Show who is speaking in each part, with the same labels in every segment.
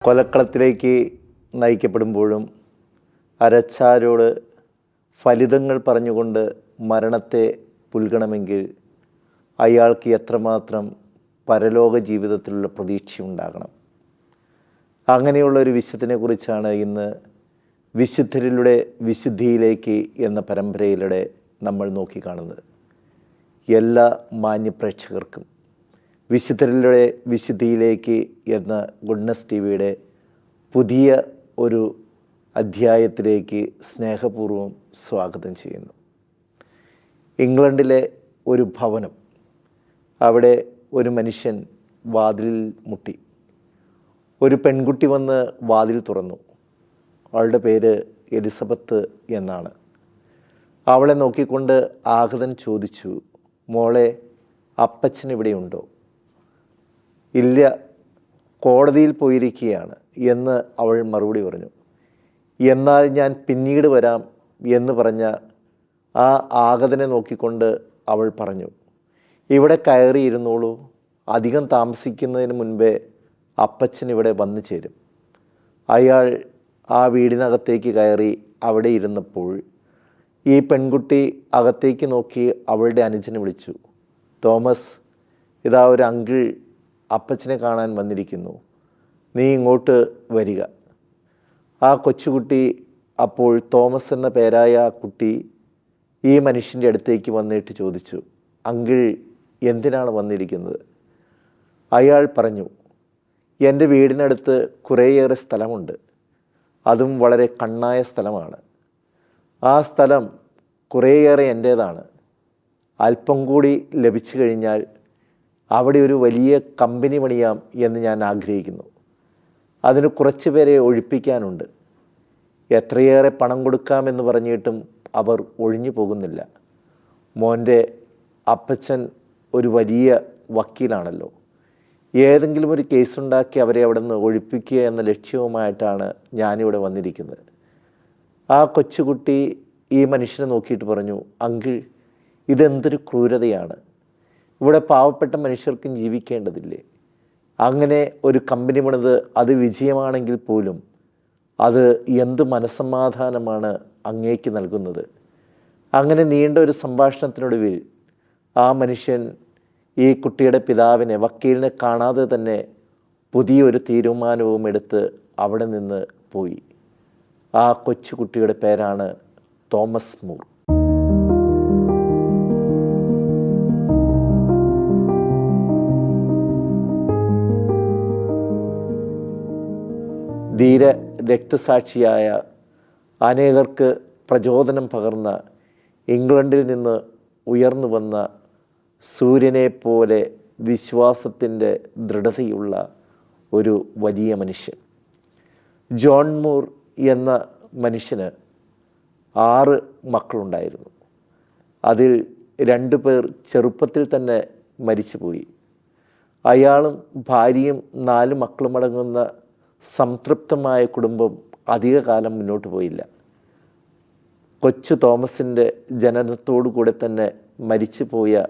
Speaker 1: കൊലക്കളത്തിലേക്ക് നയിക്കപ്പെടുമ്പോഴും അരച്ചാരോട് ഫലിതങ്ങൾ പറഞ്ഞുകൊണ്ട് മരണത്തെ പുൽകണമെങ്കിൽ അയാൾക്ക് എത്രമാത്രം പരലോക ജീവിതത്തിലുള്ള പ്രതീക്ഷയുണ്ടാകണം. അങ്ങനെയുള്ളൊരു വിശുദ്ധനെ കുറിച്ചാണ് ഇന്ന് വിശുദ്ധരിലൂടെ വിശുദ്ധിയിലേക്ക് എന്ന പരമ്പരയിലൂടെ നമ്മൾ നോക്കിക്കാണുന്നത്. എല്ലാ മാന്യപ്രേക്ഷകർക്കും വിശുദ്ധരിലൂടെ വിശുദ്ധിയിലേക്ക് എന്ന ഗുഡ്നസ് ടി വിയുടെ പുതിയ ഒരു അധ്യായത്തിലേക്ക് സ്നേഹപൂർവ്വം സ്വാഗതം ചെയ്യുന്നു. ഇംഗ്ലണ്ടിലെ ഒരു ഭവനം, അവിടെ ഒരു മനുഷ്യൻ വാതിലിൽ മുട്ടി. ഒരു പെൺകുട്ടി വന്ന് വാതിൽ തുറന്നു. അവളുടെ പേര് എലിസബത്ത് എന്നാണ്. അവളെ നോക്കിക്കൊണ്ട് ആഗതൻ ചോദിച്ചു, മോളെ, അപ്പച്ചൻ ഇവിടെയുണ്ടോ? ഇല്ല, കോടതിയിൽ പോയിരിക്കുകയാണ് എന്ന് അവൾ മറുപടി പറഞ്ഞു. എന്നാൽ ഞാൻ പിന്നീട് വരാം എന്ന് പറഞ്ഞ ആ ആഗതനെ നോക്കിക്കൊണ്ട് അവൾ പറഞ്ഞു, ഇവിടെ കയറിയിരുന്നോളൂ, അധികം താമസിക്കുന്നതിന് മുൻപേ അപ്പച്ചൻ ഇവിടെ വന്നു ചേരും. അയാൾ ആ വീടിനകത്തേക്ക് കയറി അവിടെ ഇരുന്നപ്പോൾ ഈ പെൺകുട്ടി അകത്തേക്ക് നോക്കി അവളുടെ അനുജനെ വിളിച്ചു, തോമസ്, ഇതാ ഒരു അങ്കിൾ അപ്പച്ചനെ കാണാൻ വന്നിരിക്കുന്നു, നീ ഇങ്ങോട്ട് വരിക. ആ കൊച്ചുകുട്ടി അപ്പോൾ തോമസ് എന്ന പേരായ ആ കുട്ടി ഈ മനുഷ്യൻ്റെ അടുത്തേക്ക് വന്നിട്ട് ചോദിച്ചു, അങ്കിൾ എന്തിനാണ് വന്നിരിക്കുന്നത്? അയാൾ പറഞ്ഞു, എൻ്റെ വീടിനടുത്ത് കുറേയേറെ സ്ഥലമുണ്ട്, അതും വളരെ കണ്ണായ സ്ഥലമാണ്. ആ സ്ഥലം കുറേയേറെ എൻ്റേതാണ്. അല്പം കൂടി ലഭിച്ചു കഴിഞ്ഞാൽ അവിടെ ഒരു വലിയ കമ്പനി പണിയാം എന്ന് ഞാൻ ആഗ്രഹിക്കുന്നു. അതിന് കുറച്ച് പേരെ ഒഴിപ്പിക്കാനുണ്ട്. എത്രയേറെ പണം കൊടുക്കാമെന്ന് പറഞ്ഞിട്ടും അവർ ഒഴിഞ്ഞു പോകുന്നില്ല. മോൻ്റെ അപ്പച്ചൻ ഒരു വലിയ വക്കീലാണല്ലോ, ഏതെങ്കിലും ഒരു കേസുണ്ടാക്കി അവരെ അവിടെ നിന്ന് ഒഴിപ്പിക്കുക എന്ന ലക്ഷ്യവുമായിട്ടാണ് ഞാനിവിടെ വന്നിരിക്കുന്നത്. ആ കൊച്ചുകുട്ടി ഈ മനുഷ്യനെ നോക്കിയിട്ട് പറഞ്ഞു, അങ്കിൾ, ഇതെന്തൊരു ക്രൂരതയാണ്. ഇവിടെ പാവപ്പെട്ട മനുഷ്യർക്കും ജീവിക്കേണ്ടതില്ലേ? അങ്ങനെ ഒരു കമ്പനി പണിത് അത് വിജയമാണെങ്കിൽ പോലും അത് എന്ത് മനസ്സമാധാനമാണ് അങ്ങേക്ക് നൽകുന്നത്? അങ്ങനെ നീണ്ട ഒരു സംഭാഷണത്തിനൊടുവിൽ ആ മനുഷ്യൻ ഈ കുട്ടിയുടെ പിതാവിനെ, വക്കീലിനെ കാണാതെ തന്നെ പുതിയൊരു തീരുമാനവും എടുത്ത് അവിടെ നിന്ന് പോയി. ആ കൊച്ചുകുട്ടിയുടെ പേരാണ് തോമസ് മൂർ. ധീര രക്തസാക്ഷിയായ, അനേകർക്ക് പ്രചോദനം പകർന്ന, ഇംഗ്ലണ്ടിൽ നിന്ന് ഉയർന്നു വന്ന സൂര്യനെ പോലെ വിശ്വാസത്തിൻ്റെ ദൃഢതയുള്ള ഒരു വലിയ മനുഷ്യൻ. ജോൺ മൂർ എന്ന മനുഷ്യന് 6 മക്കളുണ്ടായിരുന്നു. അതിൽ 2 പേർ ചെറുപ്പത്തിൽ തന്നെ മരിച്ചുപോയി. അയാളും ഭാര്യയും 4 മക്കളുമടങ്ങുന്ന സംതൃപ്തമായ കുടുംബം അധികകാലം മുന്നോട്ട് പോയില്ല. കൊച്ചു തോമസിൻ്റെ ജനനത്തോടു കൂടെ തന്നെ മരിച്ചു പോയ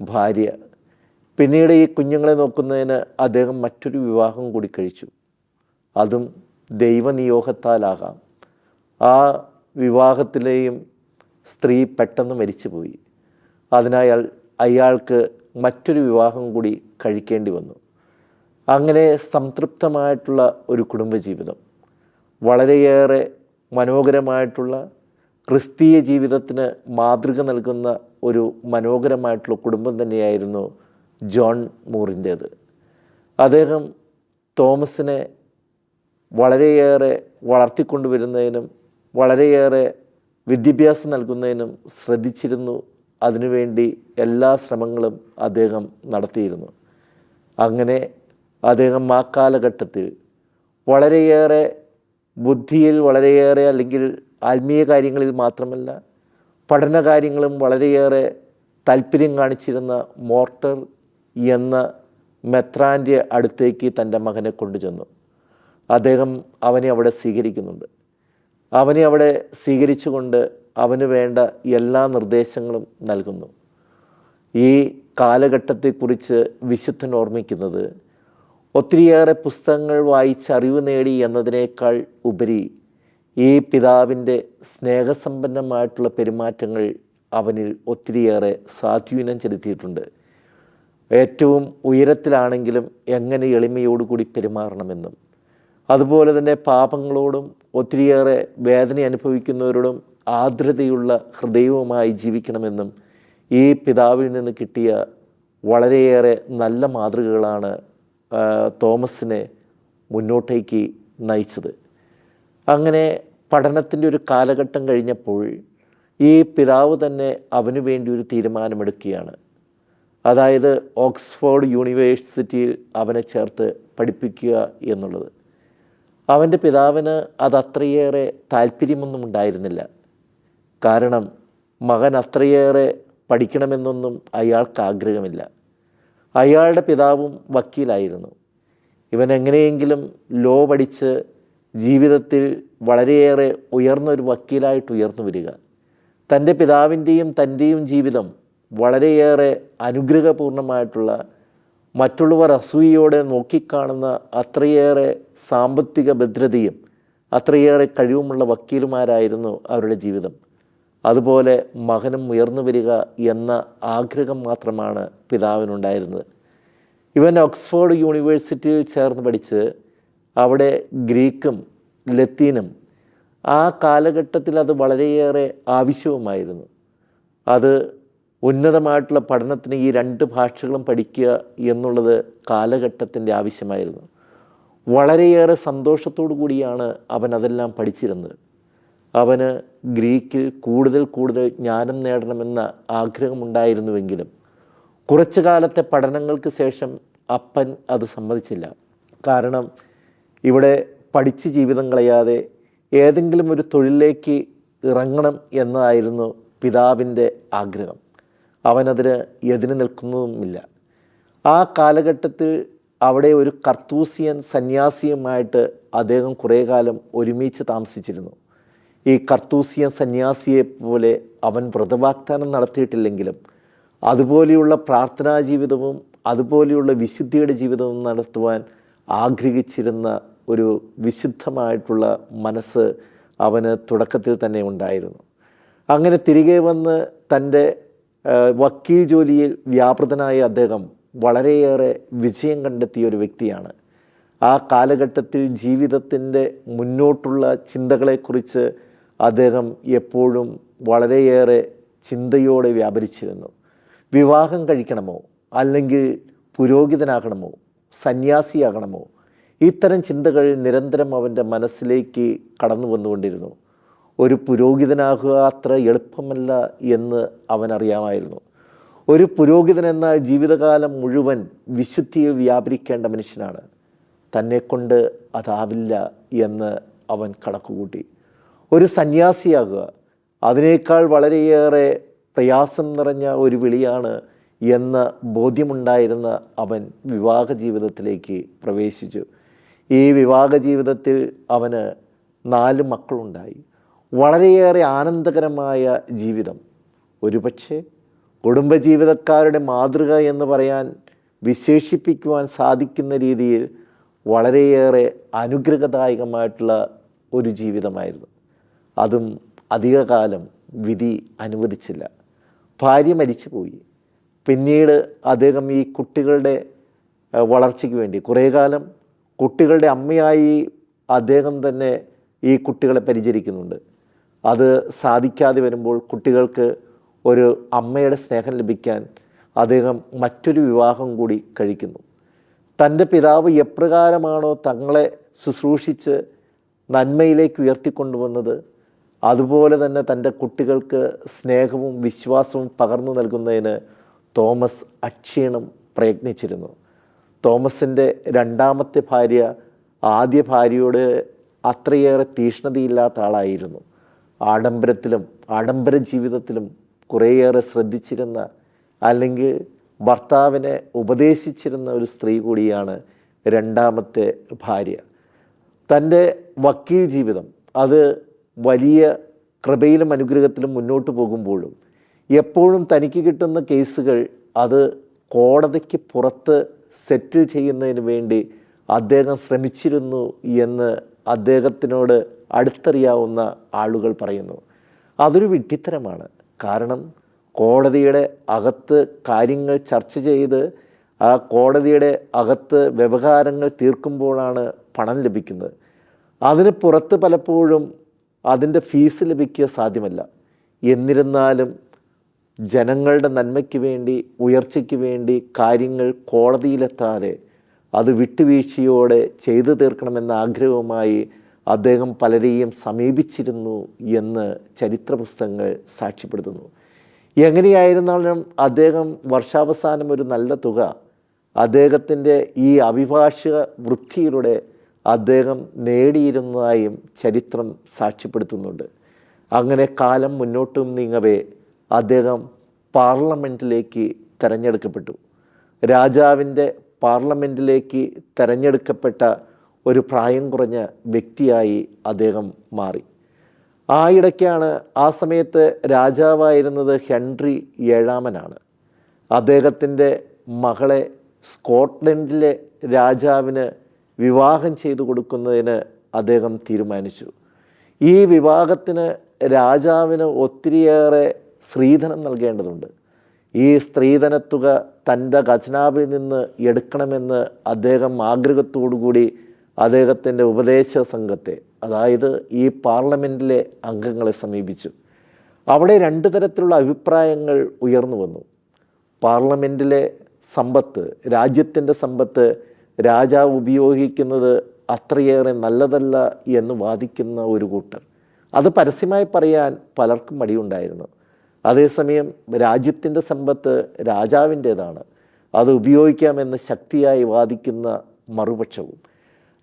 Speaker 1: ഭാര്യ, പിന്നീട് ഈ കുഞ്ഞുങ്ങളെ നോക്കുന്നതിന് അദ്ദേഹം മറ്റൊരു വിവാഹം കൂടി കഴിച്ചു. അതും ദൈവനിയോഗത്താലാകാം. ആ വിവാഹത്തിലെയും സ്ത്രീ പെട്ടെന്ന് മരിച്ചുപോയി. അതിനാൽ അയാൾക്ക് മറ്റൊരു വിവാഹം കൂടി കഴിക്കേണ്ടി വന്നു. അങ്ങനെ സംതൃപ്തമായിട്ടുള്ള ഒരു കുടുംബജീവിതം, വളരെയേറെ മനോഹരമായിട്ടുള്ള ക്രിസ്തീയ ജീവിതത്തിന് മാതൃക നൽകുന്ന ഒരു മനോഹരമായിട്ടുള്ള കുടുംബം തന്നെയായിരുന്നു ജോൺ മൂറിൻ്റേത്. അദ്ദേഹം തോമസിനെ വളരെയേറെ വളർത്തിക്കൊണ്ടുവരുന്നതിനും വളരെയേറെ വിദ്യാഭ്യാസം നൽകുന്നതിനും ശ്രദ്ധിച്ചിരുന്നു. അതിനുവേണ്ടി എല്ലാ ശ്രമങ്ങളും അദ്ദേഹം നടത്തിയിരുന്നു. അങ്ങനെ അദ്ദേഹം ആ കാലഘട്ടത്തിൽ വളരെയേറെ ബുദ്ധിയിൽ വളരെയേറെ, അല്ലെങ്കിൽ ആത്മീയ കാര്യങ്ങളിൽ മാത്രമല്ല പഠന കാര്യങ്ങളും വളരെയേറെ താല്പര്യം കാണിച്ചിരുന്ന മോർട്ടർ എന്ന മെത്രാൻ്റെ അടുത്തേക്ക് തൻ്റെ മകനെ കൊണ്ടുചെന്നു. അദ്ദേഹം അവനെ അവിടെ സ്വീകരിക്കുന്നുണ്ട്. അവനെ അവിടെ സ്വീകരിച്ചുകൊണ്ട് അവന് വേണ്ട എല്ലാ നിർദ്ദേശങ്ങളും നൽകുന്നു. ഈ കാലഘട്ടത്തെക്കുറിച്ച് വിശുദ്ധൻ ഓർമ്മിക്കുന്നത് ഒത്തിരിയേറെ പുസ്തകങ്ങൾ വായിച്ച് അറിവ് നേടി എന്നതിനേക്കാൾ ഉപരി ഈ പിതാവിൻ്റെ സ്നേഹസമ്പന്നമായിട്ടുള്ള പെരുമാറ്റങ്ങൾ അവനിൽ ഒത്തിരിയേറെ സ്വാധീനം ചെലുത്തിയിട്ടുണ്ട്. ഏറ്റവും ഉയരത്തിലാണെങ്കിലും എങ്ങനെ എളിമയോടുകൂടി പെരുമാറണമെന്നും, അതുപോലെ തന്നെ പാപങ്ങളോടും ഒത്തിരിയേറെ വേദന അനുഭവിക്കുന്നവരോടും ആർദ്രതയുള്ള ഹൃദയവുമായി ജീവിക്കണമെന്നും ഈ പിതാവിൽ നിന്ന് കിട്ടിയ വളരെയേറെ നല്ല മാതൃകകളാണ് തോമസിനെ മുന്നോട്ടേക്ക് നയിച്ചത്. അങ്ങനെ പഠനത്തിൻ്റെ ഒരു കാലഘട്ടം കഴിഞ്ഞപ്പോൾ ഈ പിതാവ് തന്നെ അവന് വേണ്ടി ഒരു തീരുമാനമെടുക്കുകയാണ്. അതായത് ഓക്സ്ഫോർഡ് യൂണിവേഴ്സിറ്റിയിൽ അവനെ ചേർത്ത് പഠിപ്പിക്കുക എന്നുള്ളത്. അവൻ്റെ പിതാവിന് അതത്രയേറെ താല്പര്യമൊന്നും ഉണ്ടായിരുന്നില്ല. കാരണം മകൻ അത്രയേറെ പഠിക്കണമെന്നൊന്നും അയാൾക്ക് ആഗ്രഹമില്ല. അയാളുടെ പിതാവും വക്കീലായിരുന്നു. ഇവൻ എങ്ങനെയെങ്കിലും ലോ പഠിച്ച് ജീവിതത്തിൽ വളരെയേറെ ഉയർന്നൊരു വക്കീലായിട്ട് ഉയർന്നു വരിക, തൻ്റെ പിതാവിൻ്റെയും തൻ്റെയും ജീവിതം വളരെയേറെ അനുഗ്രഹപൂർണമായിട്ടുള്ള, മറ്റുള്ളവർ അസൂയയോടെ നോക്കിക്കാണുന്ന അത്രയേറെ സാമ്പത്തിക ഭദ്രതയും അത്രയേറെ കഴിവുമുള്ള വക്കീലുമാരായിരുന്നു അവരുടെ ജീവിതം. അതുപോലെ മകനും ഉയർന്നു വരിക എന്ന ആഗ്രഹം മാത്രമാണ് പിതാവിനുണ്ടായിരുന്നത്. ഇവൻ ഓക്സ്ഫോർഡ് യൂണിവേഴ്സിറ്റിയിൽ ചേർന്ന് പഠിച്ച് അവിടെ ഗ്രീക്കും ലത്തീനും ആ കാലഘട്ടത്തിൽ അത് വളരെയേറെ ആവശ്യവുമായിരുന്നു. അത് ഉന്നതമായിട്ടുള്ള പഠനത്തിന് ഈ 2 ഭാഷകളും പഠിക്കുക എന്നുള്ളത് കാലഘട്ടത്തിൻ്റെ ആവശ്യമായിരുന്നു. വളരെയേറെ സന്തോഷത്തോടു കൂടിയാണ് അവൻ അതെല്ലാം പഠിച്ചിരുന്നത്. അവന് ഗ്രീക്കിൽ കൂടുതൽ ജ്ഞാനം നേടണമെന്ന ആഗ്രഹമുണ്ടായിരുന്നുവെങ്കിലും കുറച്ചു കാലത്തെ പഠനങ്ങൾക്ക് ശേഷം അപ്പൻ അത് സമ്മതിച്ചില്ല. കാരണം ഇവിടെ പഠിച്ച് ജീവിതം കളയാതെ ഏതെങ്കിലും ഒരു തൊഴിലിലേക്ക് ഇറങ്ങണം എന്നതായിരുന്നു പിതാവിൻ്റെ ആഗ്രഹം. അവനതിന് എതിര് നിൽക്കുന്നതുമില്ല. ആ കാലഘട്ടത്തിൽ അവിടെ ഒരു കർത്തൂസിയൻ സന്യാസിയുമായിട്ട് അദ്ദേഹം കുറേ കാലം ഒരുമിച്ച് താമസിച്ചിരുന്നു. ഈ കർത്തൂസിയൻ സന്യാസിയെ പോലെ അവൻ വ്രതവാഗ്ദാനം നടത്തിയിട്ടില്ലെങ്കിലും അതുപോലെയുള്ള പ്രാർത്ഥനാ ജീവിതവും അതുപോലെയുള്ള വിശുദ്ധിയുടെ ജീവിതവും നടത്തുവാൻ ആഗ്രഹിച്ചിരുന്ന ഒരു വിശുദ്ധമായിട്ടുള്ള മനസ്സ് അവന് തുടക്കത്തിൽ തന്നെ ഉണ്ടായിരുന്നു. അങ്ങനെ തിരികെ വന്ന് തൻ്റെ വക്കീൽ ജോലിയിൽ വ്യാപൃതനായ അദ്ദേഹം വളരെയേറെ വിജയം കണ്ടെത്തിയ ഒരു വ്യക്തിയാണ്. ആ കാലഘട്ടത്തിൽ ജീവിതത്തിൻ്റെ മുന്നോട്ടുള്ള ചിന്തകളെക്കുറിച്ച് അദ്ദേഹം എപ്പോഴും വളരെയേറെ ചിന്തയോടെ വ്യാപരിച്ചിരുന്നു. വിവാഹം കഴിക്കണമോ, അല്ലെങ്കിൽ പുരോഹിതനാകണമോ, സന്യാസിയാകണമോ, ഇത്തരം ചിന്തകൾ നിരന്തരം അവൻ്റെ മനസ്സിലേക്ക് കടന്നു വന്നുകൊണ്ടിരുന്നു. ഒരു പുരോഹിതനാകുക അത്ര എളുപ്പമല്ല എന്ന് അവനറിയാമായിരുന്നു. ഒരു പുരോഹിതൻ എന്നാൽ ജീവിതകാലം മുഴുവൻ വിശുദ്ധിയിൽ വ്യാപരിക്കേണ്ട മനുഷ്യനാണ്. തന്നെക്കൊണ്ട് അതാവില്ല എന്ന് അവൻ കണക്കുകൂട്ടി. ഒരു സന്യാസിയാകുക അതിനേക്കാൾ വളരെയേറെ പ്രയാസം നിറഞ്ഞ ഒരു വിളിയാണ് എന്ന ബോധ്യമുണ്ടായിരുന്ന അവൻ വിവാഹ ജീവിതത്തിലേക്ക് പ്രവേശിച്ചു. ഈ വിവാഹ ജീവിതത്തിൽ അവന് 4 മക്കളുണ്ടായി. വളരെയേറെ ആനന്ദകരമായ ജീവിതം. ഒരുപക്ഷെ കുടുംബജീവിതക്കാരുടെ മാതൃക എന്ന് പറയാൻ വിശേഷിപ്പിക്കുവാൻ സാധിക്കുന്ന രീതിയിൽ വളരെയേറെ അനുഗ്രഹദായകമായിട്ടുള്ള ഒരു ജീവിതമായിരുന്നു. അതും അധികകാലം വിധി അനുവദിച്ചില്ല. ഭാര്യ മരിച്ചുപോയി. പിന്നീട് അദ്ദേഹം ഈ കുട്ടികളുടെ വളർച്ചയ്ക്ക് വേണ്ടി കുറേ കാലം കുട്ടികളുടെ അമ്മയായി അദ്ദേഹം തന്നെ ഈ കുട്ടികളെ പരിചരിക്കുന്നുണ്ട്. അത് സാധിക്കാതെ വരുമ്പോൾ കുട്ടികൾക്ക് ഒരു അമ്മയുടെ സ്നേഹം ലഭിക്കാൻ അദ്ദേഹം മറ്റൊരു വിവാഹം കൂടി കഴിക്കുന്നു. തൻ്റെ പിതാവ് എപ്രകാരമാണോ തങ്ങളെ ശുശ്രൂഷിച്ച് നന്മയിലേക്ക് ഉയർത്തിക്കൊണ്ടുവന്നത്, അതുപോലെ തന്നെ തൻ്റെ കുട്ടികൾക്ക് സ്നേഹവും വിശ്വാസവും പകർന്നു നൽകുന്നതിന് തോമസ് അക്ഷീണം പ്രയത്നിച്ചിരുന്നു. തോമസിൻ്റെ 2ാമത്തെ ഭാര്യ ആദ്യ ഭാര്യയോട് അത്രയേറെ തീഷ്ണതയില്ലാത്ത ആളായിരുന്നു. ആഡംബരത്തിലും ആഡംബര ജീവിതത്തിലും കുറേയേറെ ശ്രദ്ധിച്ചിരുന്ന, അല്ലെങ്കിൽ ഭർത്താവിനെ ഉപദേശിച്ചിരുന്ന ഒരു സ്ത്രീ കൂടിയാണ് 2ാമത്തെ ഭാര്യ. തൻ്റെ വക്കീൽ ജീവിതം അത് വലിയ കൃപയിലും അനുഗ്രഹത്തിലും മുന്നോട്ട് പോകുമ്പോഴും എപ്പോഴും തനിക്ക് കിട്ടുന്ന കേസുകൾ അത് കോടതിക്ക് പുറത്ത് സെറ്റിൽ ചെയ്യുന്നതിന് വേണ്ടി അദ്ദേഹം ശ്രമിച്ചിരുന്നു എന്ന് അദ്ദേഹത്തിനോട് അടുത്തറിയാവുന്ന ആളുകൾ പറയുന്നു. അതൊരു വിഡ്ഢിത്തരമാണ്. കാരണം കോടതിയുടെ അകത്ത് കാര്യങ്ങൾ ചർച്ച ചെയ്ത് ആ കോടതിയുടെ അകത്ത് വ്യവഹാരങ്ങൾ തീർക്കുമ്പോഴാണ് പണം ലഭിക്കുന്നത്. അതിന് പുറത്ത് പലപ്പോഴും അതിൻ്റെ ഫീസ് ലഭിക്കുക സാധ്യമല്ല. എന്നിരുന്നാലും ജനങ്ങളുടെ നന്മയ്ക്ക് വേണ്ടി, ഉയർച്ചയ്ക്ക് വേണ്ടി കാര്യങ്ങൾ കോടതിയിലെത്താതെ അത് വിട്ടുവീഴ്ചയോടെ ചെയ്തു തീർക്കണമെന്ന ആഗ്രഹവുമായി അദ്ദേഹം പലരെയും സമീപിച്ചിരുന്നു എന്ന് ചരിത്ര പുസ്തകങ്ങൾ സാക്ഷ്യപ്പെടുത്തുന്നു. എങ്ങനെയായിരുന്നാലും അദ്ദേഹം വർഷാവസാനം ഒരു നല്ല തുക അദ്ദേഹത്തിൻ്റെ ഈ അഭിഭാഷക വൃത്തിയിലൂടെ അദ്ദേഹം നേടിയിരുന്നതായും ചരിത്രം സാക്ഷ്യപ്പെടുത്തുന്നുണ്ട്. അങ്ങനെ കാലം മുന്നോട്ടും നീങ്ങവേ അദ്ദേഹം പാർലമെൻറ്റിലേക്ക് തിരഞ്ഞെടുക്കപ്പെട്ടു. രാജാവിൻ്റെ പാർലമെൻറ്റിലേക്ക് തിരഞ്ഞെടുക്കപ്പെട്ട ഒരു പ്രായം കുറഞ്ഞ വ്യക്തിയായി അദ്ദേഹം മാറി. ആ ഇടയ്ക്കാണ്, ആ സമയത്ത് രാജാവായിരുന്നത് ഹെൻറി ഏഴാമനാണ്. അദ്ദേഹത്തിൻ്റെ മകളെ സ്കോട്ട്ലൻഡിലെ രാജാവിന് വിവാഹം ചെയ്തു കൊടുക്കുന്നതിന് അദ്ദേഹം തീരുമാനിച്ചു. ഈ വിവാഹത്തിന് രാജാവിന് ഒത്തിരിയേറെ സ്ത്രീധനം നൽകേണ്ടതുണ്ട്. ഈ സ്ത്രീധനത്തുക തൻ്റെ ഖജനാവിൽ നിന്ന് എടുക്കണമെന്ന് അദ്ദേഹം ആഗ്രഹത്തോടുകൂടി അദ്ദേഹത്തിൻ്റെ ഉപദേശ സംഘത്തെ, അതായത് ഈ പാർലമെൻറ്റിലെ അംഗങ്ങളെ സമീപിച്ചു. അവിടെ രണ്ട് തരത്തിലുള്ള അഭിപ്രായങ്ങൾ ഉയർന്നു വന്നു. പാർലമെൻറ്റിലെ സമ്പത്ത്, രാജ്യത്തിൻ്റെ സമ്പത്ത് രാജാവ് ഉപയോഗിക്കുന്നത് അത്രയേറെ നല്ലതല്ല എന്ന് വാദിക്കുന്ന ഒരു കൂട്ടർ. അത് പരസ്യമായി പറയാൻ പലർക്കും മടിയുണ്ടായിരുന്നു. അതേസമയം രാജ്യത്തിൻ്റെ സമ്പത്ത് രാജാവിൻ്റേതാണ്, അത് ഉപയോഗിക്കാമെന്ന് ശക്തിയായി വാദിക്കുന്ന മറുപക്ഷവും.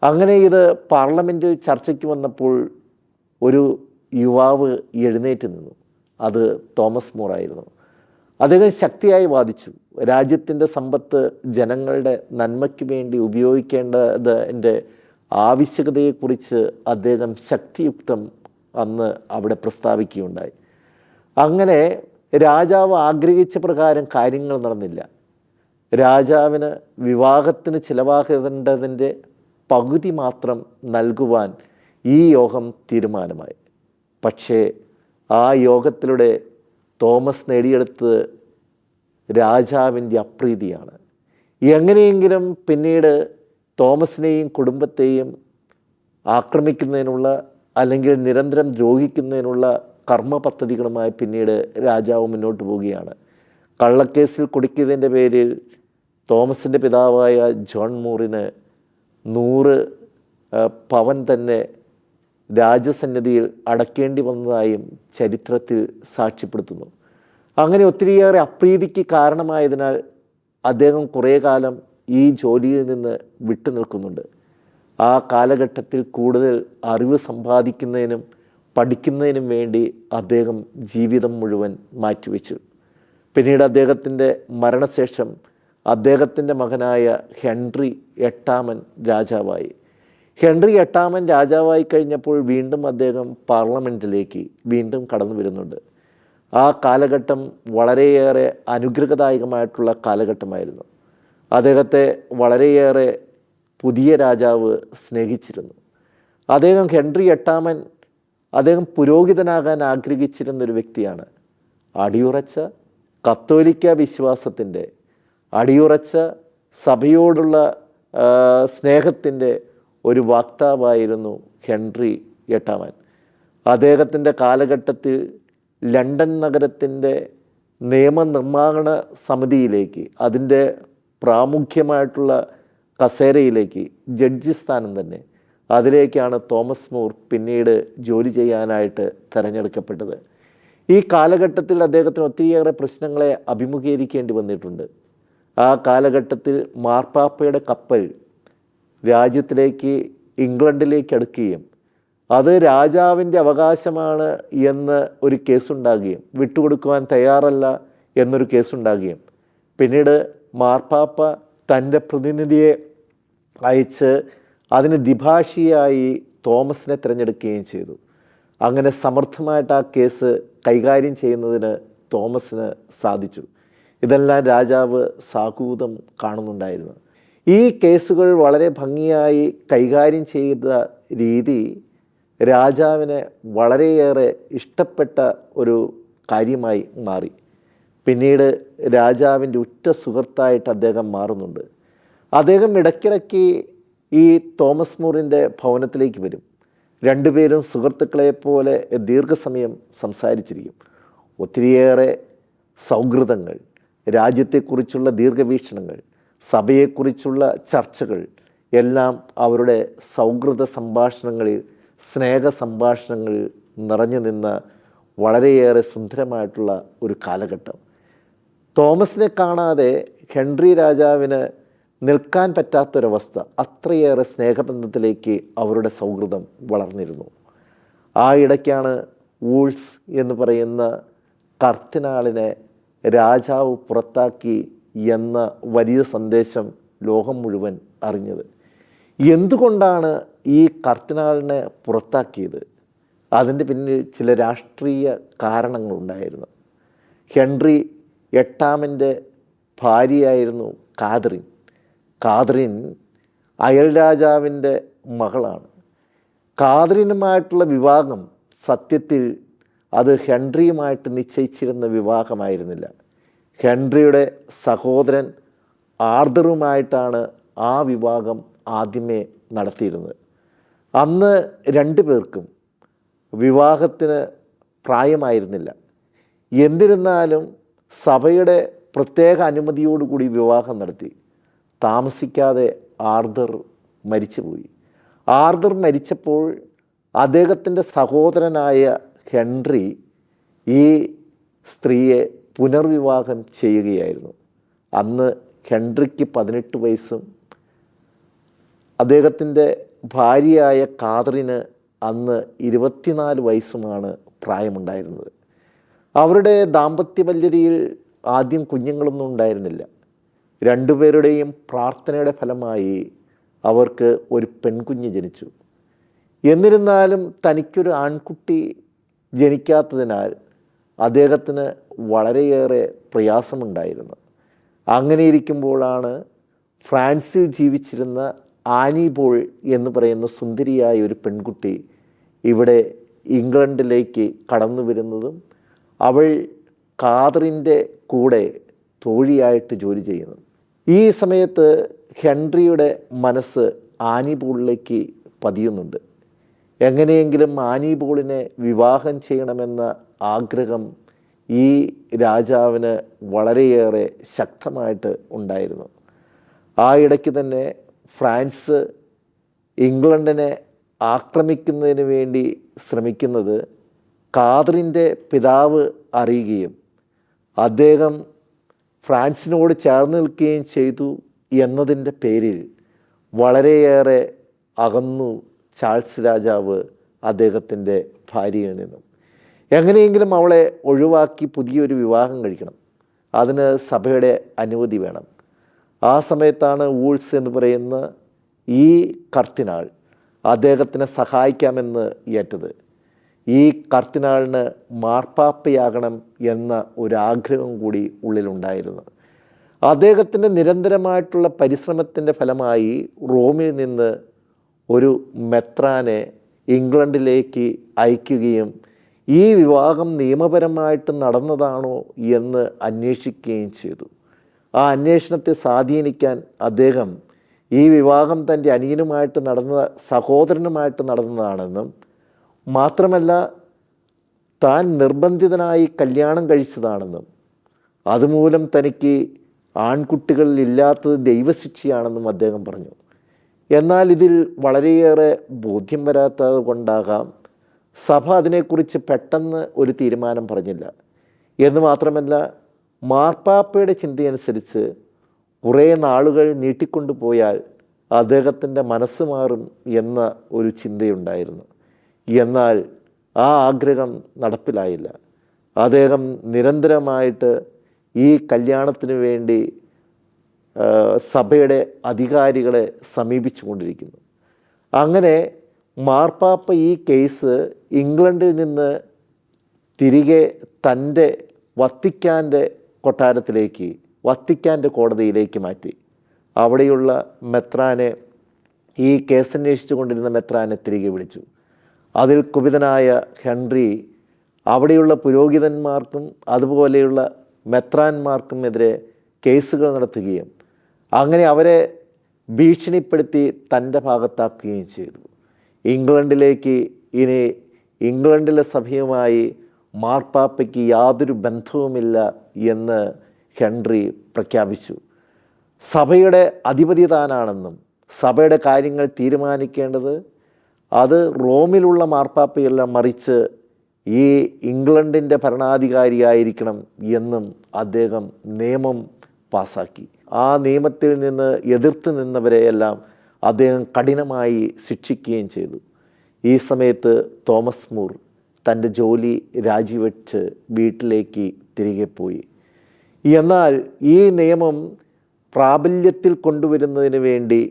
Speaker 1: അങ്ങനെ ഇത് പാർലമെൻറ്റിൽ ചർച്ചയ്ക്ക് വന്നപ്പോൾ ഒരു യുവാവ് എഴുന്നേറ്റ് നിന്നു. അത് തോമസ് മൂർ ആയിരുന്നു. അദ്ദേഹം ശക്തിയായി വാദിച്ചു. രാജ്യത്തിൻ്റെ സമ്പത്ത് ജനങ്ങളുടെ നന്മയ്ക്ക് വേണ്ടി ഉപയോഗിക്കേണ്ടതിൻ്റെ ആവശ്യകതയെക്കുറിച്ച് അദ്ദേഹം ശക്തിയുക്തം അന്ന് അവിടെ പ്രസ്താവിക്കുകയുണ്ടായി. അങ്ങനെ രാജാവ് ആഗ്രഹിച്ച പ്രകാരം കാര്യങ്ങൾ നടന്നില്ല. രാജാവിന് വിവാഹത്തിന് ചിലവാകേണ്ടതിൻ്റെ പകുതി മാത്രം നൽകുവാൻ ഈ യോഗം തീരുമാനമായി. പക്ഷേ ആ യോഗത്തിലൂടെ തോമസ് നേടിയെടുത്തത് രാജാവിൻ്റെ അപ്രീതിയാണ്. എങ്ങനെയെങ്കിലും പിന്നീട് തോമസിനെയും കുടുംബത്തെയും ആക്രമിക്കുന്നതിനുള്ള അല്ലെങ്കിൽ നിരന്തരം ദ്രോഹിക്കുന്നതിനുള്ള കർമ്മ പദ്ധതികളുമായി പിന്നീട് രാജാവ് മുന്നോട്ട് പോവുകയാണ്. കള്ളക്കേസിൽ കുടുക്കിയതിൻ്റെ പേരിൽ തോമസിൻ്റെ പിതാവായ ജോൺ മൂറിന് 100 പവൻ തന്നെ രാജസന്നിധിയിൽ അടക്കേണ്ടി വന്നതായും ചരിത്രത്തിൽ സാക്ഷ്യപ്പെടുത്തുന്നു. അങ്ങനെ ഒത്തിരിയേറെ അപ്രീതിക്ക് കാരണമായതിനാൽ അദ്ദേഹം കുറേ കാലം ഈ ജോലിയിൽ നിന്ന് വിട്ടുനിൽക്കുന്നുണ്ട്. ആ കാലഘട്ടത്തിൽ കൂടുതൽ അറിവ് സമ്പാദിക്കുന്നതിനും പഠിക്കുന്നതിനും വേണ്ടി അദ്ദേഹം ജീവിതം മുഴുവൻ മാറ്റിവെച്ചു. പിന്നീട് അദ്ദേഹത്തിൻ്റെ മരണശേഷം അദ്ദേഹത്തിൻ്റെ മകനായ ഹെൻറി എട്ടാമൻ രാജാവായി. ഹെൻറി എട്ടാമൻ രാജാവായി കഴിഞ്ഞപ്പോൾ വീണ്ടും അദ്ദേഹം പാർലമെൻറ്റിലേക്ക് വീണ്ടും കടന്നു വരുന്നുണ്ട്. ആ കാലഘട്ടം വളരെയേറെ അനുഗ്രഹദായകമായിട്ടുള്ള കാലഘട്ടമായിരുന്നു. അദ്ദേഹത്തെ വളരെയേറെ പുതിയ രാജാവ് സ്നേഹിച്ചിരുന്നു. അദ്ദേഹം ഹെൻറി എട്ടാമൻ അദ്ദേഹം പുരോഹിതനാകാൻ ആഗ്രഹിച്ചിരുന്നൊരു വ്യക്തിയാണ്. അടിയുറച്ച കത്തോലിക്ക വിശ്വാസത്തിൻ്റെ, അടിയുറച്ച സഭയോടുള്ള സ്നേഹത്തിൻ്റെ ഒരു വക്താവായിരുന്നു ഹെൻറി എട്ടാമൻ. അദ്ദേഹത്തിൻ്റെ കാലഘട്ടത്തിൽ ലണ്ടൻ നഗരത്തിൻ്റെ നിയമനിർമ്മാണ സമിതിയിലേക്ക്, അതിൻ്റെ പ്രാമുഖ്യമായിട്ടുള്ള കസേരയിലേക്ക്, ജഡ്ജി സ്ഥാനം തന്നെ, അതിലേക്കാണ് തോമസ് മൂർ പിന്നീട് ജോലി ചെയ്യാനായിട്ട് തിരഞ്ഞെടുക്കപ്പെട്ടത്. ഈ കാലഘട്ടത്തിൽ അദ്ദേഹത്തിന് ഒത്തിരിയേറെ പ്രശ്നങ്ങളെ അഭിമുഖീകരിക്കേണ്ടി വന്നിട്ടുണ്ട്. ആ കാലഘട്ടത്തിൽ മാർപ്പാപ്പയുടെ കപ്പൽ രാജ്യത്തിലേക്ക്, ഇംഗ്ലണ്ടിലേക്ക് അടുക്കുകയും അത് രാജാവിൻ്റെ അവകാശമാണ് എന്ന് ഒരു കേസുണ്ടാകുകയും വിട്ടുകൊടുക്കുവാൻ തയ്യാറല്ല എന്നൊരു കേസുണ്ടാകുകയും പിന്നീട് മാർപ്പാപ്പ തൻ്റെ പ്രതിനിധിയെ അയച്ച് അതിന് ദ്വിഭാഷിയായി തോമസിനെ തിരഞ്ഞെടുക്കുകയും ചെയ്തു. അങ്ങനെ സമർത്ഥമായിട്ട് ആ കേസ് കൈകാര്യം ചെയ്യുന്നതിന് തോമസിന് സാധിച്ചു. ഇതെല്ലാം രാജാവ് സാഹൂതം കാണുന്നുണ്ടായിരുന്നു. ഈ കേസുകൾ വളരെ ഭംഗിയായി കൈകാര്യം ചെയ്ത രീതി രാജാവിന് വളരെയേറെ ഇഷ്ടപ്പെട്ട ഒരു കാര്യമായി മാറി. പിന്നീട് രാജാവിൻ്റെ ഉറ്റ സുഹൃത്തായിട്ട് അദ്ദേഹം മാറുന്നുണ്ട്. അദ്ദേഹം ഇടയ്ക്കിടയ്ക്ക് ഈ തോമസ് മൂറിൻ്റെ ഭവനത്തിലേക്ക് വരും. രണ്ടുപേരും സുഹൃത്തുക്കളെപ്പോലെ ദീർഘസമയം സംസാരിച്ചിരിക്കും. ഒത്തിരിയേറെ സൗഹൃദങ്ങൾ, രാജ്യത്തെക്കുറിച്ചുള്ള ദീർഘവീക്ഷണങ്ങൾ, സഭയെക്കുറിച്ചുള്ള ചർച്ചകൾ എല്ലാം അവരുടെ സൗഹൃദ സംഭാഷണങ്ങളിൽ, സ്നേഹ സംഭാഷണങ്ങളിൽ നിറഞ്ഞു നിന്ന വളരെയേറെ സുന്ദരമായിട്ടുള്ള ഒരു കാലഘട്ടം. തോമസിനെ കാണാതെ ഹെൻറി രാജാവിന് നിൽക്കാൻ പറ്റാത്തൊരവസ്ഥ. അത്രയേറെ സ്നേഹബന്ധത്തിലേക്ക് അവരുടെ സൗഹൃദം വളർന്നിരുന്നു. ആ ഇടയ്ക്കാണ് വൂൾസ് എന്ന് പറയുന്ന കർദിനാളിനെ രാജാവ് പുറത്താക്കി എന്ന വലിയ സന്ദേശം ലോകം മുഴുവൻ അറിഞ്ഞത്. എന്തുകൊണ്ടാണ് ഈ കർദിനാളിനെ പുറത്താക്കിയത്? അതിൻ്റെ പിന്നിൽ ചില രാഷ്ട്രീയ കാരണങ്ങളുണ്ടായിരുന്നു. ഹെൻറി എട്ടാമൻ്റെ ഭാര്യയായിരുന്നു കാതറിൻ. കാതറിൻ അയൽ രാജാവിൻ്റെ മകളാണ്. കാതറിനുമായിട്ടുള്ള വിവാഹം സത്യത്തിൽ അത് ഹെൻറിയുമായിട്ട് നിശ്ചയിച്ചിരുന്ന വിവാഹമായിരുന്നില്ല. ഹെൻറിയുടെ സഹോദരൻ ആർതറുമായിട്ടാണ് ആ വിവാഹം ആദ്യമേ നടത്തിയിരുന്നത്. അന്ന് രണ്ടു പേർക്കും വിവാഹത്തിന് പ്രായമായിരുന്നില്ല. എന്നിരുന്നാലും സഭയുടെ പ്രത്യേക അനുമതിയോടുകൂടി വിവാഹം നടത്തി. താമസിക്കാതെ ആർതർ മരിച്ചുപോയി. ആർതർ മരിച്ചപ്പോൾ അദ്ദേഹത്തിൻ്റെ സഹോദരനായ ഹെൻറി ഈ സ്ത്രീയെ പുനർവിവാഹം ചെയ്യുകയായിരുന്നു. അന്ന് ഹെൻറിക്ക് 18 വയസ്സും അദ്ദേഹത്തിൻ്റെ ഭാര്യയായ കാതറിന് അന്ന് 24 വയസ്സുമാണ് പ്രായമുണ്ടായിരുന്നത്. അവരുടെ ദാമ്പത്യവല്യതയിൽ ആദ്യം കുഞ്ഞുങ്ങളൊന്നും ഉണ്ടായിരുന്നില്ല. രണ്ടുപേരുടെയും പ്രാർത്ഥനയുടെ ഫലമായി അവർക്ക് ഒരു പെൺകുഞ്ഞ് ജനിച്ചു. എന്നിരുന്നാലും തനിക്കൊരു ആൺകുട്ടി ജനിക്കാത്തതിനാൽ അദ്ദേഹത്തിന് വളരെയേറെ പ്രയാസമുണ്ടായിരുന്നു. അങ്ങനെ ഇരിക്കുമ്പോഴാണ് ഫ്രാൻസിൽ ജീവിച്ചിരുന്ന ആനി ബോൾ എന്ന് പറയുന്ന സുന്ദരിയായ ഒരു പെൺകുട്ടി ഇവിടെ ഇംഗ്ലണ്ടിലേക്ക് കടന്നു വരുന്നതും അവൾ കാതറിൻ്റെ കൂടെ തോഴിയായിട്ട് ജോലി ചെയ്യുന്നു. ഈ സമയത്ത് ഹെൻറിയുടെ മനസ്സ് ആനി ബോളിലേക്ക് പതിയുന്നുണ്ട്. എങ്ങനെയെങ്കിലും ആനി ബോളിനെ വിവാഹം ചെയ്യണമെന്ന ആഗ്രഹം ഈ രാജാവിന് വളരെയേറെ ശക്തമായിട്ട് ഉണ്ടായിരുന്നു. ആ ഇടയ്ക്ക് തന്നെ ഫ്രാൻസ് ഇംഗ്ലണ്ടിനെ ആക്രമിക്കുന്നതിന് വേണ്ടി ശ്രമിക്കുന്നത് കാതറിൻ്റെ പിതാവ് അറിയുകയും അദ്ദേഹം ഫ്രാൻസിനോട് ചേർന്ന് നിൽക്കുകയും ചെയ്തു എന്നതിൻ്റെ പേരിൽ വളരെയേറെ അകന്നു ചാൾസ് രാജാവ് അദ്ദേഹത്തിൻ്റെ ഭാര്യയിൽ നിന്നും. എങ്ങനെയെങ്കിലും അവളെ ഒഴിവാക്കി പുതിയൊരു വിവാഹം കഴിക്കണം. അതിന് സഭയുടെ അനുമതി വേണം. ആ സമയത്താണ് വൂൾസ് എന്ന് പറയുന്ന ഈ കർദിനാൾ അദ്ദേഹത്തിനെ സഹായിക്കാമെന്ന് ഏറ്റത്. ഈ കർദിനാളിന് മാർപ്പാപ്പയാകണം എന്ന ഒരാഗ്രഹം കൂടി ഉള്ളിലുണ്ടായിരുന്നു. അദ്ദേഹത്തിൻ്റെ നിരന്തരമായിട്ടുള്ള പരിശ്രമത്തിൻ്റെ ഫലമായി റോമിൽ നിന്ന് ഒരു മെത്രാനെ ഇംഗ്ലണ്ടിലേക്ക് അയക്കുകയും ഈ വിവാഹം നിയമപരമായിട്ട് നടന്നതാണോ എന്ന് അന്വേഷിക്കുകയും ചെയ്തു. ആ അന്വേഷണത്തെ സ്വാധീനിക്കാൻ അദ്ദേഹം ഈ വിവാഹം തൻ്റെ അനിയനുമായിട്ട് നടന്ന സഹോദരനുമായിട്ട് നടന്നതാണെന്നും മാത്രമല്ല താൻ നിർബന്ധിതനായി കല്യാണം കഴിച്ചതാണെന്നും അതുമൂലം തനിക്ക് ആൺകുട്ടികളിലില്ലാത്തത് ദൈവശിക്ഷയാണെന്നും അദ്ദേഹം പറഞ്ഞു. എന്നാൽ ഇതിൽ വളരെയേറെ ബോധ്യം വരാത്തത് കൊണ്ടാകാം സഭ അതിനെക്കുറിച്ച് പെട്ടെന്ന് ഒരു തീരുമാനം പറഞ്ഞില്ല. എന്ന് മാത്രമല്ല മാർപ്പാപ്പയുടെ ചിന്തയനുസരിച്ച് കുറേ നാളുകൾ നീട്ടിക്കൊണ്ടു പോയാൽ അദ്ദേഹത്തിൻ്റെ മനസ്സ് മാറും എന്ന ഒരു ചിന്തയുണ്ടായിരുന്നു. എന്നാൽ ആ ആഗ്രഹം നടപ്പിലായില്ല. അദ്ദേഹം നിരന്തരമായിട്ട് ഈ കല്യാണത്തിന് വേണ്ടി സഭയുടെ അധികാരികളെ സമീപിച്ചു കൊണ്ടിരിക്കുന്നു. അങ്ങനെ മാർപ്പാപ്പ ഈ കേസ് ഇംഗ്ലണ്ടിൽ നിന്ന് തിരികെ തൻ്റെ വത്തിക്കാൻ്റെ കൊട്ടാരത്തിലേക്ക്, വത്തിക്കാൻ്റെ കോടതിയിലേക്ക് മാറ്റി. അവിടെയുള്ള മെത്രാനെ, ഈ കേസന്വേഷിച്ചു കൊണ്ടിരുന്ന മെത്രാനെ തിരികെ വിളിച്ചു. അതിൽ കുപിതനായ ഹെൻറി അവിടെയുള്ള പുരോഹിതന്മാർക്കും അതുപോലെയുള്ള മെത്രാന്മാർക്കും എതിരെ കേസുകൾ നടത്തുകയും അങ്ങനെ അവരെ ഭീഷണിപ്പെടുത്തി തൻ്റെ ഭാഗത്താക്കുകയും ചെയ്തു. ഇംഗ്ലണ്ടിലേക്ക് ഇനി ഇംഗ്ലണ്ടിലെ സഭയുമായി മാർപ്പാപ്പയ്ക്ക് യാതൊരു ബന്ധവുമില്ല എന്ന് ഹെൻറി പ്രഖ്യാപിച്ചു. സഭയുടെ അധിപതി താനാണെന്നും സഭയുടെ കാര്യങ്ങൾ തീരുമാനിക്കേണ്ടത് അത് റോമിലുള്ള മാർപ്പാപ്പയല്ല, മറിച്ച് ഈ ഇംഗ്ലണ്ടിൻ്റെ ഭരണാധികാരിയായിരിക്കണം എന്നും അദ്ദേഹം നിയമം പാസാക്കി. ആ നിയമത്തിൽ നിന്ന് എതിർത്ത് നിന്നവരെയെല്ലാം അദ്ദേഹം കഠിനമായി ശിക്ഷിക്കുകയും ചെയ്തു. ഈ സമയത്ത് തോമസ് മൂർ തൻ്റെ ജോലി രാജിവെച്ച് വീട്ടിലേക്ക് തിരികെ പോയി. എന്നാൽ ഈ നിയമം പ്രാബല്യത്തിൽ കൊണ്ടുവരുന്നതിന് വേണ്ടി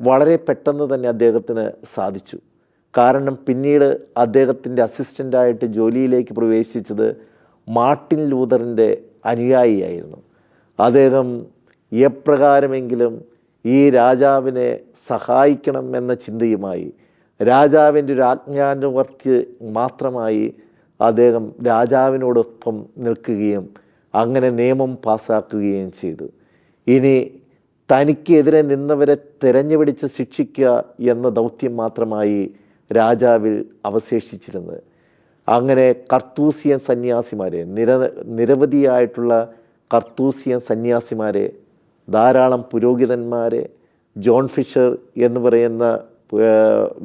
Speaker 1: വളരെ പെട്ടെന്ന് തന്നെ അദ്ദേഹത്തിന് സാധിച്ചു. കാരണം പിന്നീട് അദ്ദേഹത്തിൻ്റെ അസിസ്റ്റൻ്റായിട്ട് ജോലിയിലേക്ക് പ്രവേശിച്ചത് മാർട്ടിൻ ലൂതറിൻ്റെ അനുയായിയായിരുന്നു. അദ്ദേഹം എപ്രകാരമെങ്കിലും ഈ രാജാവിനെ സഹായിക്കണം എന്ന ചിന്തയുമായി, രാജാവിൻ്റെ ഒരു ആജ്ഞാനുവർത്തി മാത്രമായി അദ്ദേഹം രാജാവിനോടൊപ്പം നിൽക്കുകയും അങ്ങനെ നിയമം പാസ്സാക്കുകയും ചെയ്തു. ഇനി തനിക്കെതിരെ നിന്നവരെ തിരഞ്ഞുപിടിച്ച് ശിക്ഷിക്കുക എന്ന ദൗത്യം മാത്രമായി രാജാവിൽ അവശേഷിച്ചിരുന്നത്. അങ്ങനെ കർത്തൂസിയൻ സന്യാസിമാരെ, നിരവധിയായിട്ടുള്ള കർത്തൂസിയൻ സന്യാസിമാരെ, ധാരാളം പുരോഹിതന്മാരെ, ജോൺ ഫിഷർ എന്ന് പറയുന്ന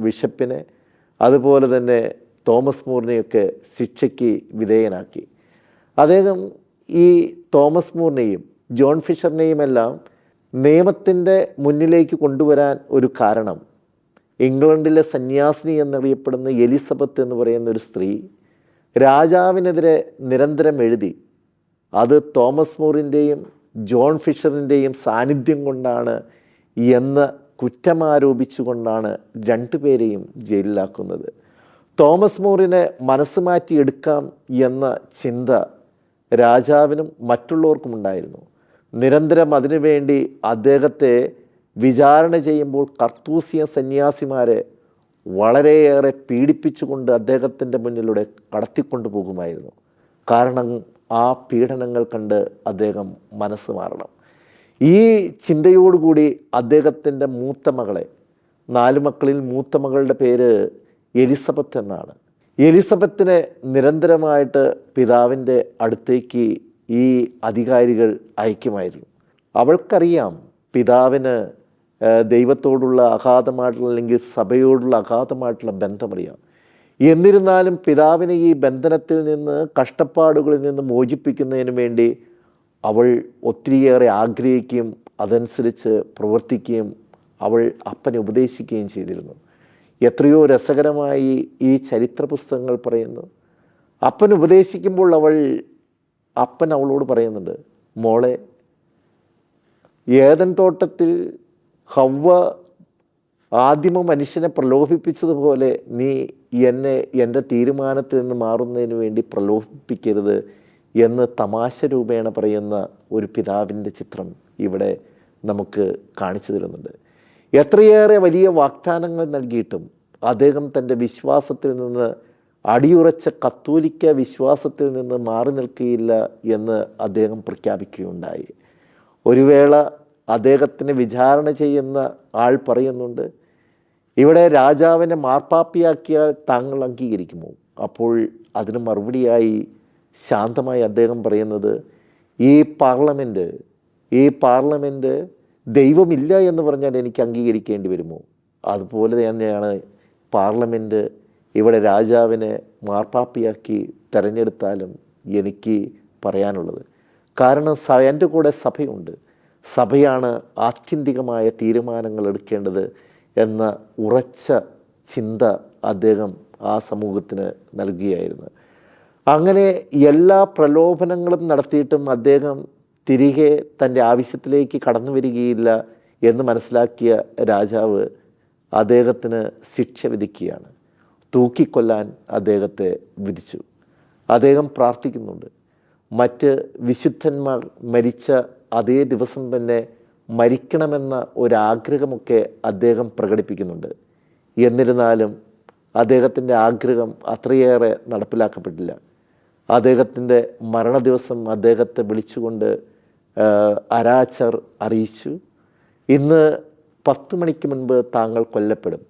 Speaker 1: ബിഷപ്പിനെ, അതുപോലെ തന്നെ തോമസ് മൂറിനെയൊക്കെ ശിക്ഷയ്ക്ക് വിധേയനാക്കി. അദ്ദേഹം ഈ തോമസ് മൂറിനെയും ജോൺ ഫിഷറിനെയുമെല്ലാം നിയമത്തിൻ്റെ മുന്നിലേക്ക് കൊണ്ടുവരാൻ ഒരു കാരണം, ഇംഗ്ലണ്ടിലെ സന്യാസിനി എന്നറിയപ്പെടുന്ന എലിസബത്ത് എന്ന് പറയുന്ന ഒരു സ്ത്രീ രാജാവിനെതിരെ നിരന്തരം എഴുതി. അത് തോമസ് മൂറിൻ്റെയും ജോൺ ഫിഷറിൻ്റെയും സാന്നിധ്യം കൊണ്ടാണ് എന്ന് കുറ്റമാരോപിച്ചുകൊണ്ടാണ് രണ്ടുപേരെയും ജയിലിലാക്കുന്നത്. തോമസ് മൂറിനെ മനസ്സ് മാറ്റിയെടുക്കാം എന്ന ചിന്ത രാജാവിനും മറ്റുള്ളവർക്കും ഉണ്ടായിരുന്നു. നിരന്തരം അതിനുവേണ്ടി അദ്ദേഹത്തെ വിചാരണ ചെയ്യുമ്പോൾ കർത്തൂസിയൻ സന്യാസിമാരെ വളരെയേറെ പീഡിപ്പിച്ചുകൊണ്ട് അദ്ദേഹത്തിൻ്റെ മുന്നിലൂടെ കടത്തിക്കൊണ്ടു പോകുമായിരുന്നു. കാരണം ആ പീഡനങ്ങൾ കണ്ട് അദ്ദേഹം മനസ്സ് മാറണം. ഈ ചിന്തയോടുകൂടി അദ്ദേഹത്തിൻ്റെ മൂത്ത മകളെ, 4 മക്കളിൽ മൂത്ത മകളുടെ പേര് എലിസബത്ത് എന്നാണ്. എലിസബത്തിനെ നിരന്തരമായിട്ട് പിതാവിൻ്റെ അടുത്തേക്ക് ഈ അധികാരികൾ അയക്കുമായിരുന്നു. അവൾക്കറിയാം പിതാവിന് ദൈവത്തോടുള്ള അഗാധമായിട്ടുള്ള അല്ലെങ്കിൽ സഭയോടുള്ള അഗാധമായിട്ടുള്ള ബന്ധമറിയാം. എന്നിരുന്നാലും പിതാവിനെ ഈ ബന്ധനത്തിൽ നിന്ന്, കഷ്ടപ്പാടുകളിൽ നിന്ന് മോചിപ്പിക്കുന്നതിന് വേണ്ടി അവൾ ഒത്തിരിയേറെ ആഗ്രഹിക്കുകയും അതനുസരിച്ച് പ്രവർത്തിക്കുകയും അവൾ അപ്പനെ ഉപദേശിക്കുകയും ചെയ്തിരുന്നു. എത്രയോ രസകരമായി ഈ ചരിത്ര പുസ്തകങ്ങൾ പറയുന്നു. അപ്പൻ ഉപദേശിക്കുമ്പോൾ അപ്പൻ അവളോട് പറയുന്നുണ്ട്, മോളെ, ഏദൻ തോട്ടത്തിൽ ഹവ്വ ആദിമ മനുഷ്യനെ പ്രലോഭിപ്പിച്ചതുപോലെ നീ എന്നെ എൻ്റെ തീരുമാനത്തിൽ നിന്ന് മാറുന്നതിന് വേണ്ടി പ്രലോഭിപ്പിക്കരുത് എന്ന് തമാശ രൂപേണ പറയുന്ന ഒരു പിതാവിൻ്റെ ചിത്രം ഇവിടെ നമുക്ക് കാണിച്ചു തരുന്നുണ്ട്. എത്രയേറെ വലിയ വാഗ്ദാനങ്ങൾ നൽകിയിട്ടും അദ്ദേഹം തൻ്റെ വിശ്വാസത്തിൽ നിന്ന്, അടിയുറച്ച കത്തോലിക്ക വിശ്വാസത്തിൽ നിന്ന് മാറി നിൽക്കുകയില്ല എന്ന് അദ്ദേഹം പ്രഖ്യാപിക്കുകയുണ്ടായി. ഒരു വേള അദ്ദേഹത്തിനെ വിചാരണ ചെയ്യുന്ന ആൾ പറയുന്നുണ്ട്, ഇവിടെ രാജാവിനെ മാർപ്പാപ്പിയാക്കിയാൽ താങ്കൾ അംഗീകരിക്കുമോ? അപ്പോൾ അതിന് മറുപടിയായി ശാന്തമായി അദ്ദേഹം പറയുന്നത്, ഈ പാർലമെൻറ്റ് ദൈവമില്ല എന്ന് പറഞ്ഞാൽ എനിക്ക് അംഗീകരിക്കേണ്ടി വരുമോ? അതുപോലെ തന്നെയാണ് പാർലമെൻറ്റ് ഇവിടെ രാജാവിനെ മാർപ്പാപ്പിയാക്കി തിരഞ്ഞെടുത്താലും എനിക്ക് പറയാനുള്ളത്. കാരണം എൻ്റെ കൂടെ സഭയുണ്ട്, സഭയാണ് ആത്യന്തികമായ തീരുമാനങ്ങൾ എടുക്കേണ്ടത് എന്ന ഉറച്ച ചിന്ത അദ്ദേഹം ആ സമൂഹത്തിന് നൽകുകയായിരുന്നു. അങ്ങനെ എല്ലാ പ്രലോഭനങ്ങളും നടത്തിയിട്ടും അദ്ദേഹം തിരികെ തൻ്റെ ആവശ്യത്തിലേക്ക് കടന്നു വരികയില്ല എന്ന് മനസ്സിലാക്കിയ രാജാവ് അദ്ദേഹത്തിന് ശിക്ഷ വിധിക്കുകയാണ്. തൂക്കിക്കൊല്ലാൻ അദ്ദേഹത്തെ വിധിച്ചു. അദ്ദേഹം പ്രാർത്ഥിക്കുന്നുണ്ട്. മറ്റ് വിശുദ്ധന്മാർ മരിച്ച അതേ ദിവസം തന്നെ മരിക്കണമെന്ന ഒരാഗ്രഹമൊക്കെ അദ്ദേഹം പ്രകടിപ്പിക്കുന്നുണ്ട്. എന്നിരുന്നാലും അദ്ദേഹത്തിൻ്റെ ആഗ്രഹം അത്രയേറെ നടപ്പിലാക്കപ്പെട്ടില്ല. അദ്ദേഹത്തിൻ്റെ മരണദിവസം അദ്ദേഹത്തെ വിളിച്ചുകൊണ്ട് അരാച്ചർ അറിയിച്ചു, ഇന്ന് 10 മണിക്ക് മുൻപ് താങ്കൾ കൊല്ലപ്പെടും.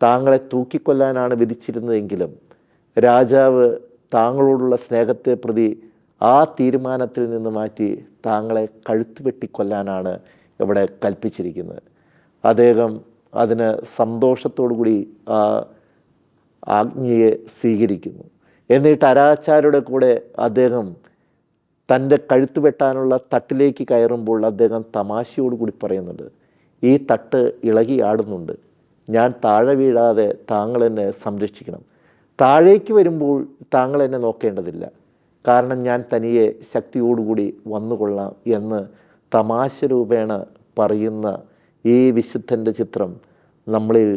Speaker 1: താങ്കളെ തൂക്കിക്കൊല്ലാനാണ് വിധിച്ചിരുന്നതെങ്കിലും രാജാവ് താങ്കളോടുള്ള സ്നേഹത്തെ പ്രതി ആ തീരുമാനത്തിൽ നിന്ന് മാറ്റി താങ്കളെ കഴുത്ത് വെട്ടിക്കൊല്ലാനാണ് ഇവിടെ കൽപ്പിച്ചിരിക്കുന്നത്. അദ്ദേഹം അതിന് സന്തോഷത്തോടു കൂടി ആ ആജ്ഞയെ സ്വീകരിക്കുന്നു. എന്നിട്ട് അരാച്ചാരുടെ കൂടെ അദ്ദേഹം തൻ്റെ കഴുത്ത് വെട്ടാനുള്ള തട്ടിലേക്ക് കയറുമ്പോൾ അദ്ദേഹം തമാശയോടുകൂടി പറയുന്നുണ്ട്, ഈ തട്ട് ഇളകിയാടുന്നുണ്ട്, ഞാൻ താഴെ വീഴാതെ താങ്കൾ എന്നെ സംരക്ഷിക്കണം. താഴേക്ക് വരുമ്പോൾ താങ്കൾ എന്നെ നോക്കേണ്ടതില്ല, കാരണം ഞാൻ തനിയെ ശക്തിയോടുകൂടി വന്നുകൊള്ളാം എന്ന് തമാശ രൂപേണ പറയുന്ന ഈ വിശുദ്ധൻ്റെ ചിത്രം നമ്മളിൽ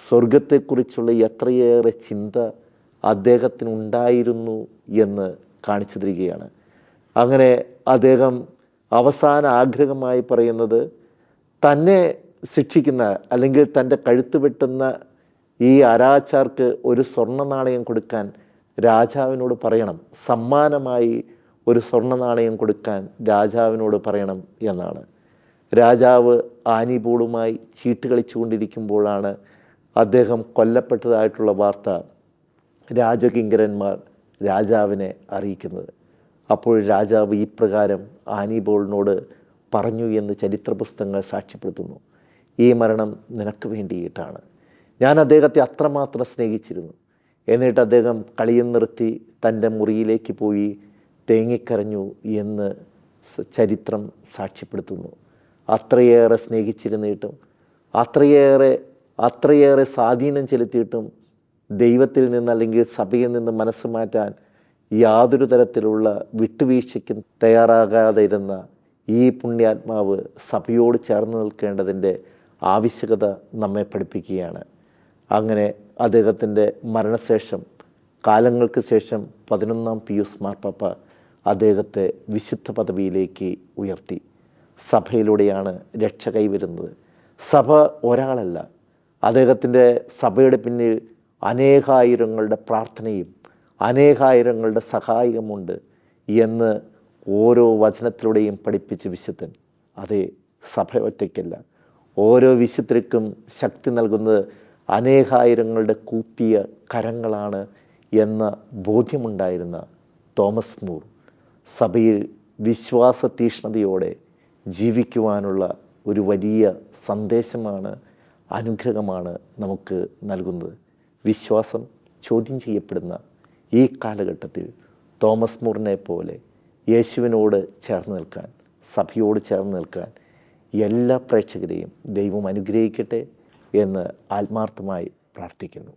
Speaker 1: സ്വർഗത്തെക്കുറിച്ചുള്ള എത്രയേറെ ചിന്ത അദ്ദേഹത്തിനുണ്ടായിരുന്നു എന്ന് കാണിച്ചു തരികയാണ്. അങ്ങനെ അദ്ദേഹം അവസാന ആഗ്രഹമായി പറയുന്നത്, തന്നെ ശിക്ഷിക്കുന്ന അല്ലെങ്കിൽ തൻ്റെ കഴുത്ത് വെട്ടുന്ന ഈ അരാച്ചാർക്ക് ഒരു സ്വർണ്ണ നാണയം കൊടുക്കാൻ രാജാവിനോട് പറയണം, സമ്മാനമായി ഒരു സ്വർണ്ണ നാണയം കൊടുക്കാൻ രാജാവിനോട് പറയണം എന്നാണ്. രാജാവ് ആനിബോളുമായി ചീട്ട് കളിച്ചുകൊണ്ടിരിക്കുമ്പോഴാണ് അദ്ദേഹം കൊല്ലപ്പെട്ടതായിട്ടുള്ള വാർത്ത രാജകിങ്കരന്മാർ രാജാവിനെ അറിയിക്കുന്നത്. അപ്പോൾ രാജാവ് ഈ പ്രകാരം ആനിബോളിനോട് പറഞ്ഞു എന്ന് ചരിത്ര പുസ്തകങ്ങൾ സാക്ഷ്യപ്പെടുത്തുന്നു, ഈ മരണം നിനക്ക് വേണ്ടിയിട്ടാണ്. ഞാൻ അദ്ദേഹത്തെ അത്രമാത്രം സ്നേഹിച്ചിരുന്നു. എന്നിട്ട് അദ്ദേഹം കളിയും നിർത്തി തൻ്റെ മുറിയിലേക്ക് പോയി തേങ്ങിക്കരഞ്ഞു എന്ന് ചരിത്രം സാക്ഷ്യപ്പെടുത്തുന്നു. അത്രയേറെ സ്നേഹിച്ചിരുന്നിട്ടും അത്രയേറെ സ്വാധീനം ചെലുത്തിയിട്ടും ദൈവത്തിൽ നിന്ന് അല്ലെങ്കിൽ സഭയിൽ നിന്ന് മനസ്സ് മാറ്റാൻ യാതൊരു തരത്തിലുള്ള വിട്ടുവീഴ്ചയ്ക്കും തയ്യാറാകാതെ ഇരുന്ന ഈ പുണ്യാത്മാവ് സഭയോട് ചേർന്ന് നിൽക്കേണ്ടതിൻ്റെ ആവശ്യകത നമ്മെ പഠിപ്പിക്കുകയാണ്. അങ്ങനെ അദ്ദേഹത്തിൻ്റെ മരണശേഷം കാലങ്ങൾക്ക് ശേഷം 11-ാം പിയൂസ് മാർപ്പാപ്പ അദ്ദേഹത്തെ വിശുദ്ധ പദവിയിലേക്ക് ഉയർത്തി. സഭയിലൂടെയാണ് രക്ഷ കൈവരുന്നത്. സഭ ഒരാളല്ല, അദ്ദേഹത്തിൻ്റെ സഭയുടെ പിന്നിൽ അനേകായിരങ്ങളുടെ പ്രാർത്ഥനയും അനേകായിരങ്ങളുടെ സഹായമുണ്ട് എന്ന് ഓരോ വചനത്തിലൂടെയും പഠിപ്പിച്ച വിശുദ്ധൻ. അതേ, സഭ ഒറ്റയ്ക്കല്ല, ഓരോ വിശുദ്ധർക്കും ശക്തി നൽകുന്നത് അനേകായിരങ്ങളുടെ കൂപ്പിയ കരങ്ങളാണ് എന്ന ബോധ്യമുണ്ടായിരുന്ന തോമസ് മൂർ സഭയിൽ വിശ്വാസ തീഷ്ണതയോടെ ജീവിക്കുവാനുള്ള ഒരു വലിയ സന്ദേശമാണ്, അനുഗ്രഹമാണ് നമുക്ക് നൽകുന്നത്. വിശ്വാസം ചോദ്യം ചെയ്യപ്പെടുന്ന ഈ കാലഘട്ടത്തിൽ തോമസ് മൂറിനെ പോലെ യേശുവിനോട് ചേർന്ന് നിൽക്കാൻ, സഭയോട് ചേർന്ന് നിൽക്കാൻ എല്ലാ പ്രേക്ഷകരെയും ദൈവം അനുഗ്രഹിക്കട്ടെ എന്ന് ആത്മാർത്ഥമായി പ്രാർത്ഥിക്കുന്നു.